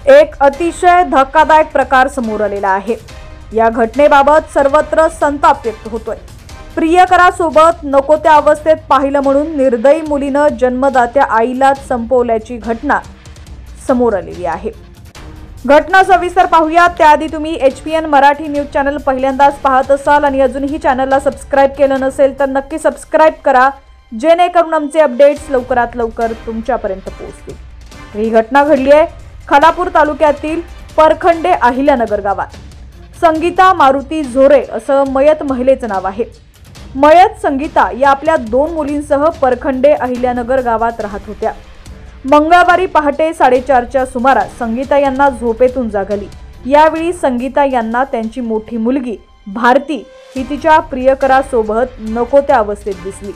एक अतिशय धक्कादायक प्रकार समोर आलेला आहे। या घटनेबाबत सर्वत्र संताप व्यक्त होतोय। प्रियकरासोबत नको त्या अवस्थेत पाहिलं म्हणून निर्दयी मुलीनं जन्मदात्या आईलाच संपवल्याची घटना समोर आलेली आहे। घटना सविस्तर पाहूया त्याआधी तुम्ही HPN मराठी न्यूज चॅनल पहिल्यांदाच पाहत असाल आणि अजूनही चॅनलला सबस्क्राइब केलं नसेल तर नक्की सबस्क्राइब करा, जेणेकरून आमचे अपडेट्स लवकरात लवकर तुमच्यापर्यंत पोहोचतील। ही घटना घडली आहे खालापूर तालुक्यातील परखंडे अहिल्यानगर गावात। संगीता मारुती झोरे असं मयत महिलेचं नाव आहे। मयत संगीता या आपल्या 2 मुलींसह परखंडे अहिल्यानगर गावात राहत होत्या। मंगळवारी पहाटे 4:30च्या सुमारास संगीता यांना झोपेतून जाग आली। यावेळी संगीता यांना त्यांची मोठी मुलगी भारती ही तिच्या प्रियकरासोबत नको त्या अवस्थेत दिसली।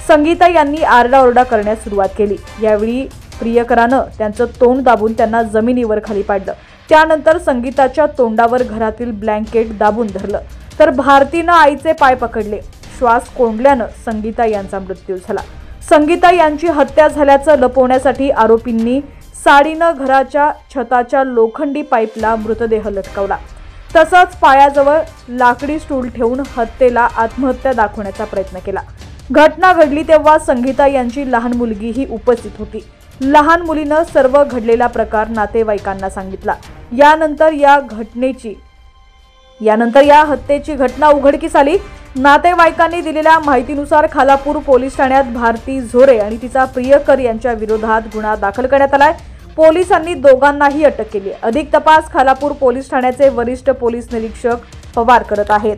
संगीता यांनी आरडाओरडा करण्यास सुरुवात केली। यावेळी प्रियकरानं त्यांचं तोंड दाबून त्यांना जमिनीवर खाली पाडलं। त्यानंतर संगीताच्या तोंडावर घरातील ब्लँकेट दाबून धरलं तर भारतीनं आईचे पाय पकडले। श्वास कोंडल्यानं संगीता यांचा मृत्यू झाला। संगीता यांची हत्या झाल्याचं लपवण्यासाठी आरोपींनी साडीनं घराच्या छताच्या लोखंडी पाईपला मृतदेह लटकवला। तसंच पायाजवळ लाकडी स्टूल ठेवून हत्येला आत्महत्या दाखवण्याचा प्रयत्न केला। घटना घडली तेव्हा संगीता यांची लहान मुलगीही उपस्थित होती। लहान मुलीनं सर्व घडलेला प्रकार नातेवाईकांना सांगितला। यानंतर या हत्येची घटना उघडकीस आली। नातेवाईकांनी दिलेल्या माहितीनुसार खालापूर पोलीस ठाण्यात भारती झोरे आणि तिचा प्रियकर यांच्या विरोधात गुन्हा दाखल करण्यात आलाय। पोलिसांनी दोघांनाही अटक केली। अधिक तपास खालापूर पोलीस ठाण्याचे वरिष्ठ पोलीस निरीक्षक पवार करत आहेत।